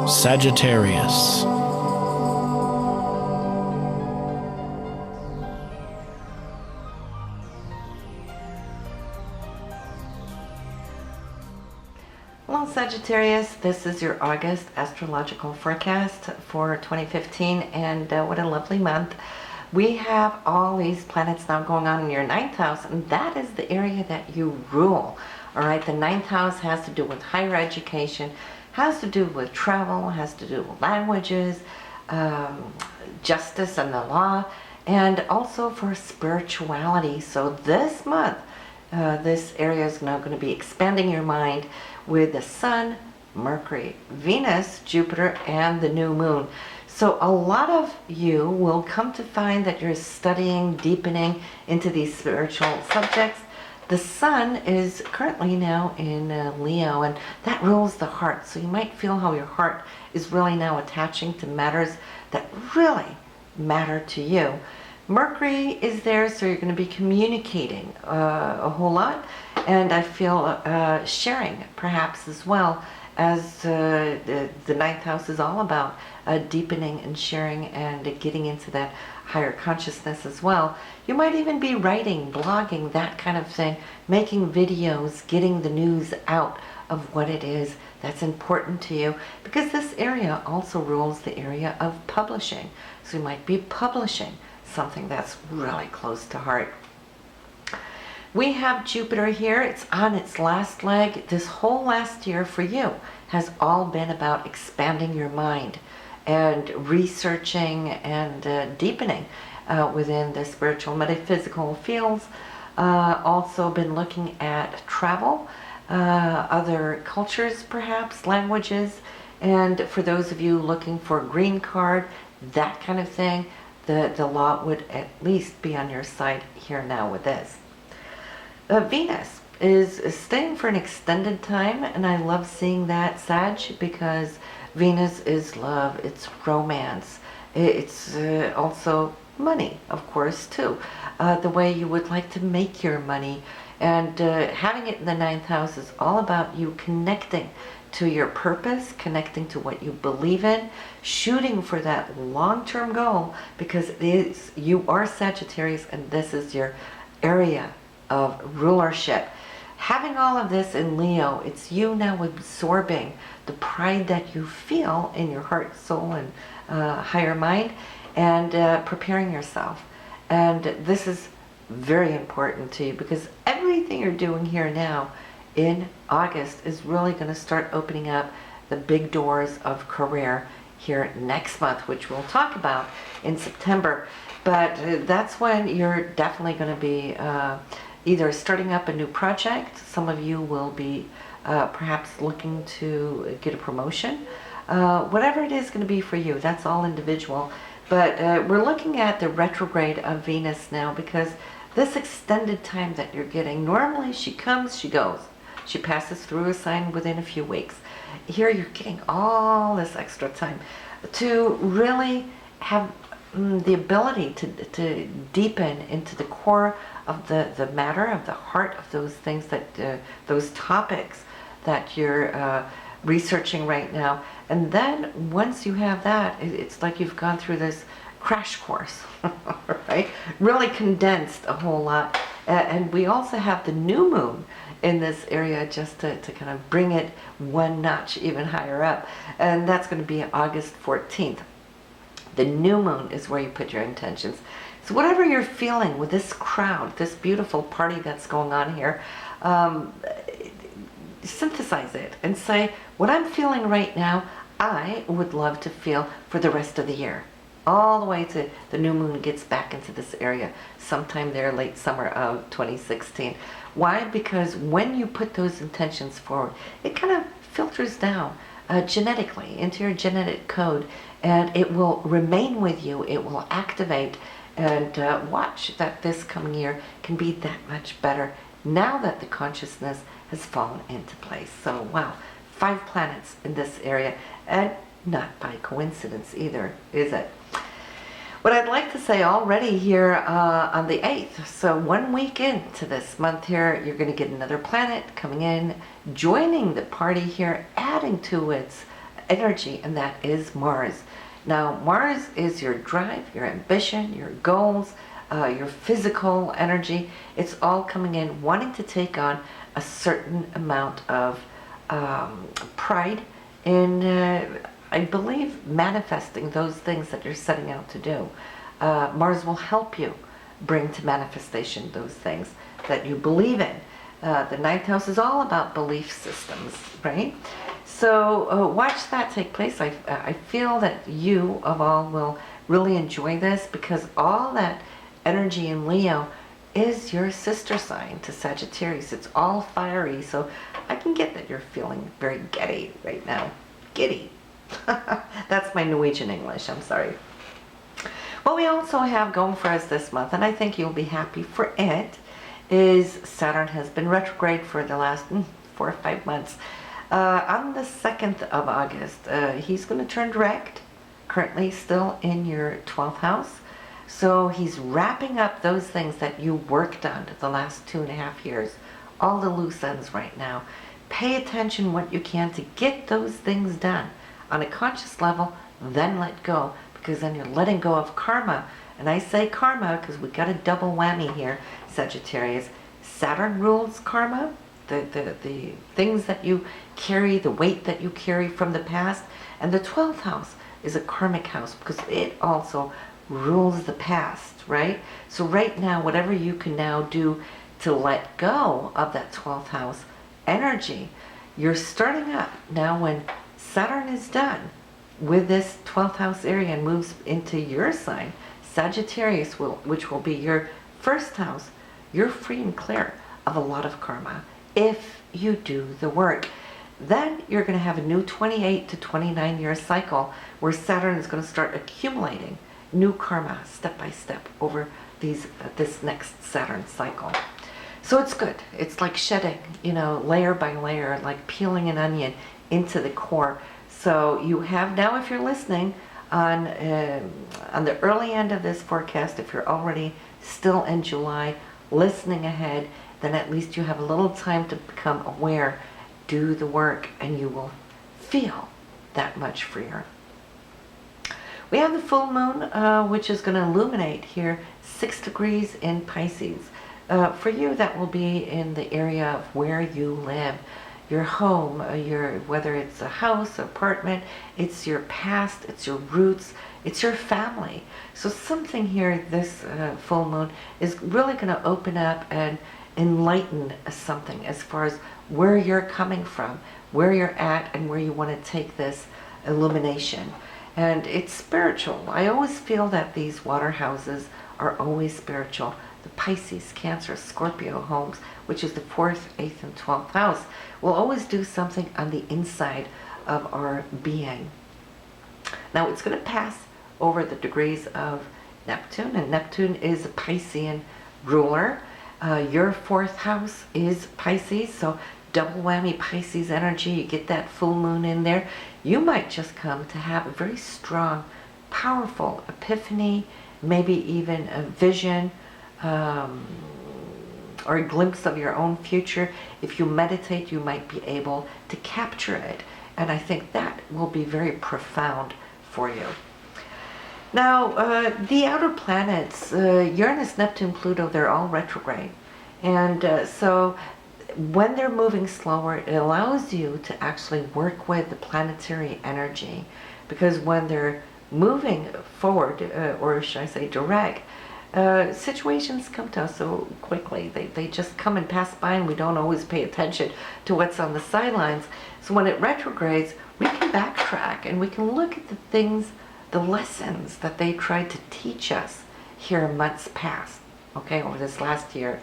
Sagittarius. Hello Sagittarius, this is your August astrological forecast for 2015, and what a lovely month. We have all these planets now going on in your 9th house, and that is the area that you rule. Alright, the 9th house has to do with higher education, has to do with travel, has to do with languages, justice and the law, and also for spirituality. So this month, this area is now going to be expanding your mind with the Sun, Mercury, Venus, Jupiter, and the new moon. So a lot of you will come to find that you're studying, deepening into these spiritual subjects. The Sun is currently now in Leo, and that rules the heart. So you might feel how your heart is really now attaching to matters that really matter to you. Mercury is there, so you're going to be communicating a whole lot, and I feel sharing perhaps as well, as the 9th house is all about deepening and sharing and getting into that higher consciousness as well. You might even be writing, blogging, that kind of thing, making videos, getting the news out of what it is that's important to you, because this area also rules the area of publishing. So you might be publishing something that's really close to heart. We have Jupiter here. It's on its last leg. This whole last year for you has all been about expanding your mind and researching and deepening within the spiritual metaphysical fields. Also been looking at travel, other cultures perhaps, languages, and for those of you looking for a green card, that kind of thing, the law would at least be on your side here now with this. Venus is staying for an extended time, and I love seeing that, Sag, because Venus is love, it's romance, it's also money, of course, too. The way you would like to make your money, and having it in the 9th house is all about you connecting to your purpose, connecting to what you believe in, shooting for that long-term goal, because it is, you are Sagittarius, and this is your area of rulership. Having all of this in Leo, it's you now absorbing the pride that you feel in your heart, soul, and higher mind, and preparing yourself. And this is very important to you, because everything you're doing here now in August is really going to start opening up the big doors of career here next month, which we'll talk about in September. But that's when you're definitely going to be either starting up a new project. Some of you will be perhaps looking to get a promotion. Whatever it is going to be for you, that's all individual. But we're looking at the retrograde of Venus now, because this extended time that you're getting, normally she comes, she goes. She passes through a sign within a few weeks. Here you're getting all this extra time to really have the ability to deepen into the core of the matter, of the heart of those things, that those topics that you're researching right now. And then once you have that, it's like you've gone through this crash course, right? Really condensed a whole lot. And we also have the new moon in this area, just to kind of bring it one notch even higher up. And that's going to be August 14th. The new moon is where you put your intentions. So whatever you're feeling with this crowd, this beautiful party that's going on here, synthesize it and say, what I'm feeling right now, I would love to feel for the rest of the year. All the way to the new moon gets back into this area sometime there late summer of 2016. Why? Because when you put those intentions forward, it kind of filters down genetically into your genetic code, and it will remain with you, it will activate, and watch that this coming year can be that much better now that the consciousness has fallen into place. So wow, 5 planets in this area, and not by coincidence either, is it? What I'd like to say already here on the 8th, so 1 week into this month here, you're going to get another planet coming in, joining the party here, adding to its energy, and that is Mars. Now, Mars is your drive, your ambition, your goals, your physical energy. It's all coming in, wanting to take on a certain amount of pride in, I believe, manifesting those things that you're setting out to do. Mars will help you bring to manifestation those things that you believe in. The ninth house is all about belief systems, right? So watch that take place. I feel that you, of all, will really enjoy this, because all that energy in Leo is your sister sign to Sagittarius. It's all fiery, so I can get that you're feeling very giddy right now. Giddy. That's my Norwegian English, I'm sorry. What we also have going for us this month, and I think you'll be happy for it, is Saturn has been retrograde for the last 4 or 5 months. On the 2nd of August, he's going to turn direct, currently still in your 12th house. So he's wrapping up those things that you worked on the last 2.5 years, all the loose ends right now. Pay attention what you can to get those things done on a conscious level, then let go, because then you're letting go of karma. And I say karma because we got a double whammy here, Sagittarius. Saturn rules karma, the things that you carry, the weight that you carry from the past. And the 12th house is a karmic house because it also rules the past, right? So right now, whatever you can now do to let go of that 12th house energy, you're starting up. Now when Saturn is done with this 12th house area and moves into your sign, Sagittarius, which will be your first house, you're free and clear of a lot of karma if you do the work. Then you're going to have a new 28 to 29 year cycle where Saturn is going to start accumulating new karma step by step over this next Saturn cycle. So it's good. It's like shedding, layer by layer, like peeling an onion into the core. So you have now, if you're listening on the early end of this forecast, if you're already still in July, listening ahead, then at least you have a little time to become aware, do the work, and you will feel that much freer. We have the full moon, which is going to illuminate here 6 degrees in Pisces. For you, that will be in the area of where you live, your home, whether it's a house, apartment, it's your past, it's your roots, it's your family. So something here, this full moon, is really going to open up and enlighten something as far as where you're coming from, where you're at, and where you want to take this illumination. And it's spiritual. I always feel that these water houses are always spiritual. The Pisces, Cancer, Scorpio homes, which is the 4th, 8th, and 12th house, will always do something on the inside of our being. Now it's going to pass over the degrees of Neptune, and Neptune is a Piscean ruler. Your 4th house is Pisces, so double whammy Pisces energy. You get that full moon in there. You might just come to have a very strong, powerful epiphany, maybe even a vision, or a glimpse of your own future. If you meditate, you might be able to capture it. And I think that will be very profound for you. Now, the outer planets, Uranus, Neptune, Pluto, they're all retrograde. And so when they're moving slower, it allows you to actually work with the planetary energy. Because when they're moving forward, or should I say direct, situations come to us so quickly. They just come and pass by, and we don't always pay attention to what's on the sidelines. So when it retrogrades, we can backtrack and we can look at the things, the lessons that they tried to teach us here in months past, okay, over this last year.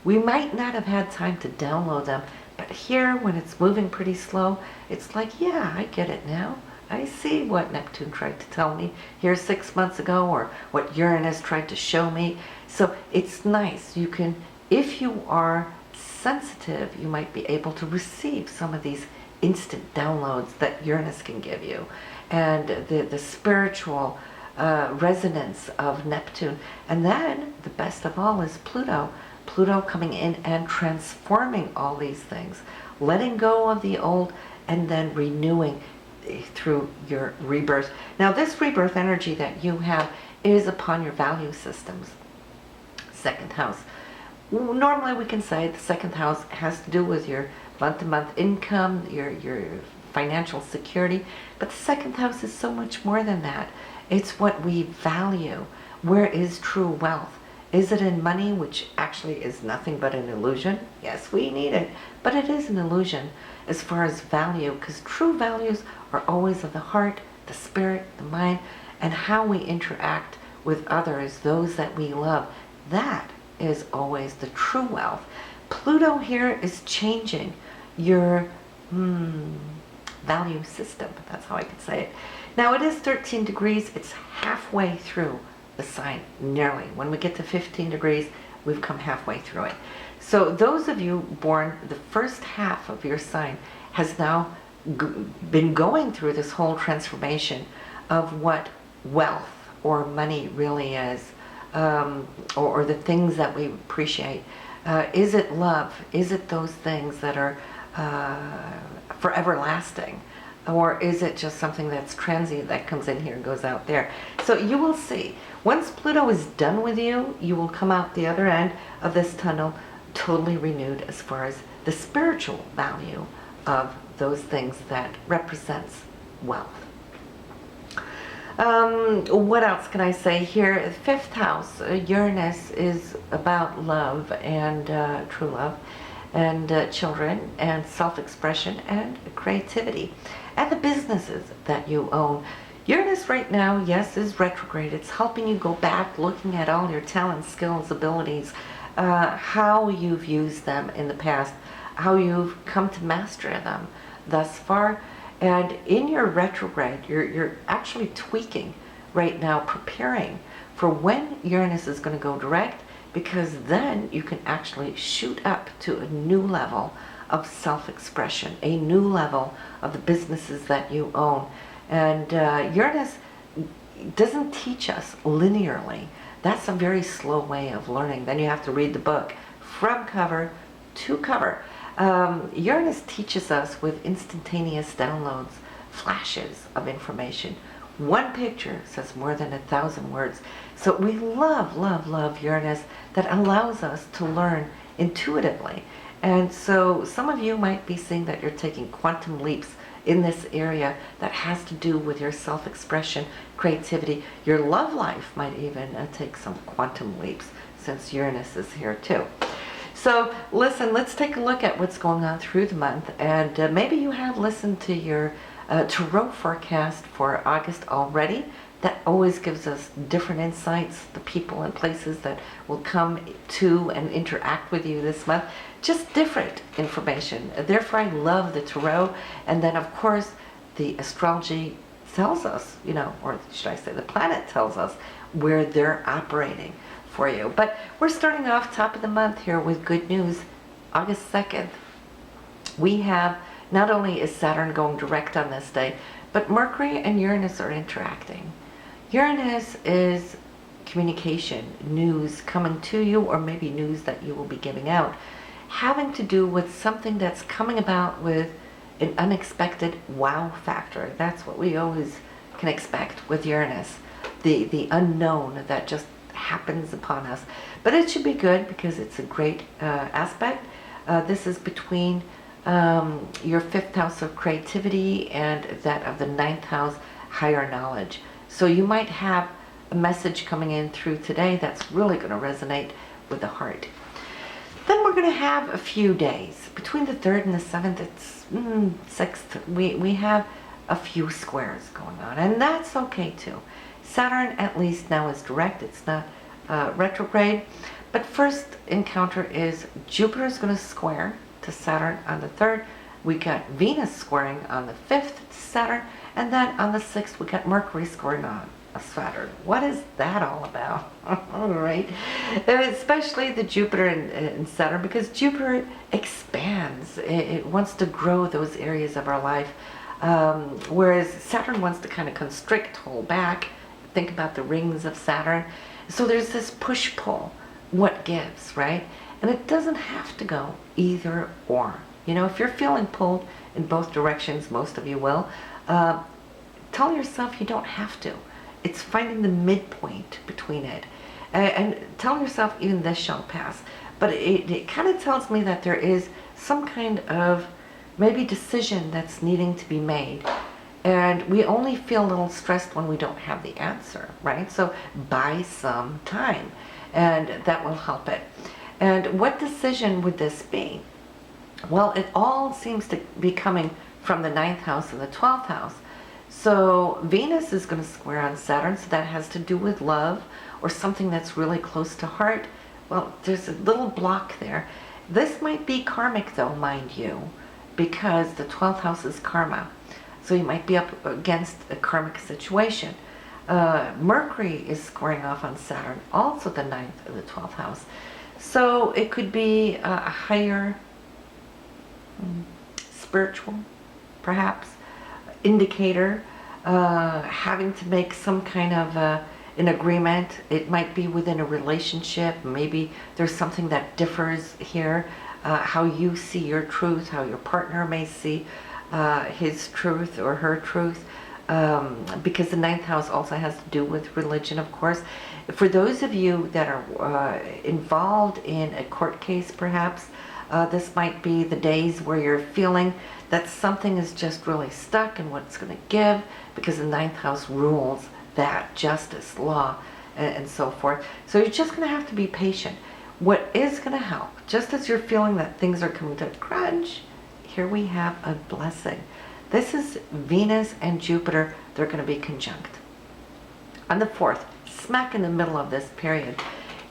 We might not have had time to download them, but here, when it's moving pretty slow, it's like, yeah, I get it now. I see what Neptune tried to tell me here 6 months ago, or what Uranus tried to show me. So it's nice. You can, if you are sensitive, you might be able to receive some of these instant downloads that Uranus can give you. And the spiritual resonance of Neptune. And then, the best of all is Pluto. Pluto coming in and transforming all these things, letting go of the old and then renewing. through your rebirth. Now, this rebirth energy that you have is upon your value systems. Second house. Normally we can say the second house has to do with your month-to-month income, your financial security, but the second house is so much more than that. It's what we value. Where is true wealth? Is it in money, which actually is nothing but an illusion? Yes, we need it, but it is an illusion as far as value, because true values are always of the heart, the spirit, the mind, and how we interact with others, those that we love. That is always the true wealth. Pluto here is changing your value system. That's how I could say it. Now it is 13 degrees. It's halfway through the sign, nearly. When we get to 15 degrees, we've come halfway through it. So those of you born, the first half of your sign has now been going through this whole transformation of what wealth or money really is, or the things that we appreciate. Is it love? Is it those things that are forever lasting? Or is it just something that's transient that comes in here and goes out there? So you will see. Once Pluto is done with you, you will come out the other end of this tunnel totally renewed as far as the spiritual value of those things that represents wealth. What else can I say here? Fifth house, Uranus is about love and true love and children and self-expression and creativity and the businesses that you own. Uranus right now, yes, is retrograde. It's helping you go back, looking at all your talents, skills, abilities, how you've used them in the past, how you've come to master them thus far. And in your retrograde, you're actually tweaking right now, preparing for when Uranus is going to go direct, because then you can actually shoot up to a new level of self-expression, a new level of the businesses that you own. And Uranus doesn't teach us linearly. That's a very slow way of learning. Then you have to read the book from cover to cover. Uranus teaches us with instantaneous downloads, flashes of information. One picture says more than 1,000 words. So we love, love, love Uranus that allows us to learn intuitively. And so some of you might be seeing that you're taking quantum leaps in this area that has to do with your self-expression, creativity. Your love life might even take some quantum leaps since Uranus is here too. So listen, let's take a look at what's going on through the month. And maybe you have listened to your tarot forecast for August already. That always gives us different insights, the people and places that will come to and interact with you this month. Just different information. Therefore, I love the tarot. And then, of course, the astrology tells us, or should I say the planet tells us where they're operating for you. But we're starting off top of the month here with good news. August 2nd, we have, not only is Saturn going direct on this day, but Mercury and Uranus are interacting. Uranus is communication, news coming to you, or maybe news that you will be giving out, having to do with something that's coming about with an unexpected wow factor. That's what we always can expect with Uranus, the unknown that just happens upon us. But it should be good because it's a great aspect. This is between your fifth house of creativity and that of the ninth house, higher knowledge. So you might have a message coming in through today that's really going to resonate with the heart. Then we're going to have a few days. Between the 3rd and the 7th, it's 6th, we have a few squares going on. And that's okay too. Saturn at least now is direct. It's not retrograde. But first encounter is Jupiter is going to square to Saturn on the 3rd. We got Venus squaring on the 5th to Saturn. And then on the 6th, we got Mercury squaring on a Saturn. What is that all about? All right. Especially the Jupiter and Saturn, because Jupiter expands. It wants to grow those areas of our life. Whereas Saturn wants to kind of constrict, hold back. Think about the rings of Saturn. So there's this push-pull. What gives, right? And it doesn't have to go either or. You know, if you're feeling pulled in both directions, most of you will, tell yourself you don't have to. It's finding the midpoint between it. And tell yourself even this shall pass. But it kind of tells me that there is some kind of maybe decision that's needing to be made. And we only feel a little stressed when we don't have the answer, right? So buy some time, and that will help it. And what decision would this be? Well, it all seems to be coming from the 9th house and the 12th house. So Venus is going to square on Saturn, so that has to do with love or something that's really close to heart. Well, there's a little block there. This might be karmic though, mind you, because the 12th house is karma. So you might be up against a karmic situation. Mercury is squaring off on Saturn, also the 9th of the 12th house. So it could be a higher spiritual, perhaps, indicator, having to make some kind of an agreement. It might be within a relationship. Maybe there's something that differs here, how you see your truth, how your partner may see his truth or her truth, because the 9th house also has to do with religion, of course. For those of you that are involved in a court case, perhaps, this might be the days where you're feeling that something is just really stuck and what it's going to give, because the 9th house rules that, justice, law, and so forth. So you're just going to have to be patient. What is going to help, just as you're feeling that things are coming to a crunch, here we have a blessing. This is Venus and Jupiter. They're going to be conjunct on the 4th, smack in the middle of this period.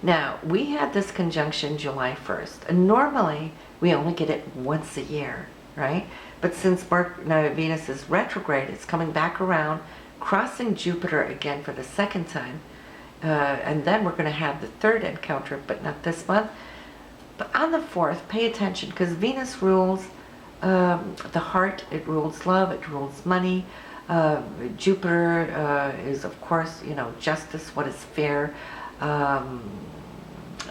Now, we had this conjunction July 1st, and normally we only get it once a year, right? But since Venus is retrograde, it's coming back around, crossing Jupiter again for the 2nd time, and then we're going to have the 3rd encounter, but not this month. But on the 4th, pay attention, because Venus rules the heart, it rules love, it rules money. Jupiter is, of course, you know, justice, what is fair,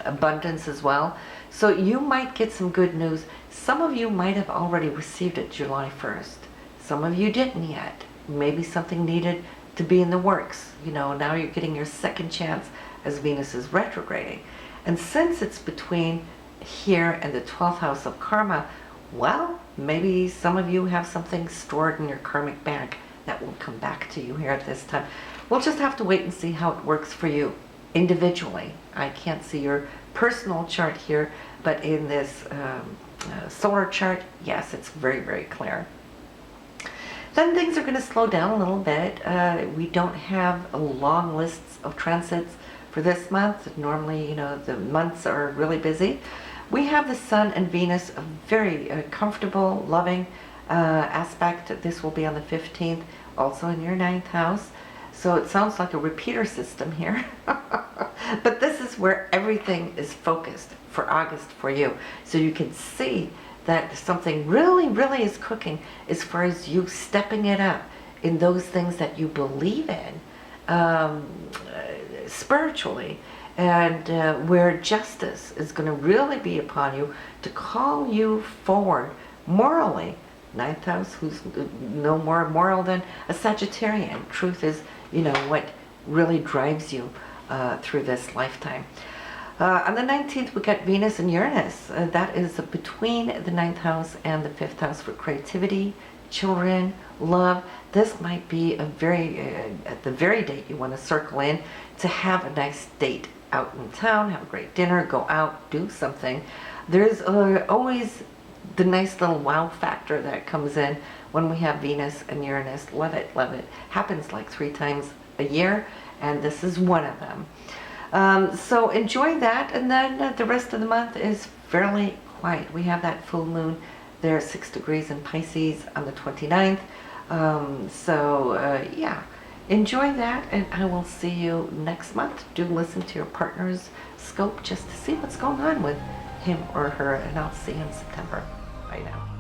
abundance as well. So you might get some good news. Some of you might have already received it July 1st. Some of you didn't yet. Maybe something needed to be in the works. You know, now you're getting your 2nd chance as Venus is retrograding. And since it's between here and the 12th house of karma, well, maybe some of you have something stored in your karmic bank that will come back to you here at this time. We'll just have to wait and see how it works for you individually. I can't see your personal chart here, but in this solar chart, yes, it's very, very clear. Then things are going to slow down a little bit. We don't have long lists of transits for this month. Normally, you know, the months are really busy. We have the Sun and Venus, a very comfortable, loving aspect. This will be on the 15th, also in your 9th house. So it sounds like a repeater system here. But this is where everything is focused for August for you. So you can see that something really, really is cooking as far as you stepping it up in those things that you believe in spiritually. And where justice is going to really be upon you to call you forward morally. 9th house, who's no more moral than a Sagittarian. Truth is, you know, what really drives you through this lifetime. On the 19th, we got Venus and Uranus. That is between the 9th house and the 5th house for creativity, children, love. This might be a very, at the very date you want to circle in to have a nice date out in town, have a great dinner, go out, do something. There's always the nice little wow factor that comes in when we have Venus and Uranus. Love it, love it. Happens like 3 times a year, and this is one of them. So enjoy that, and then the rest of the month is fairly quiet. We have that full moon there, 6 degrees in Pisces on the 29th. Yeah, enjoy that, and I will see you next month. Do listen to your partner's scope just to see what's going on with him or her, and I'll see you in September. Bye now.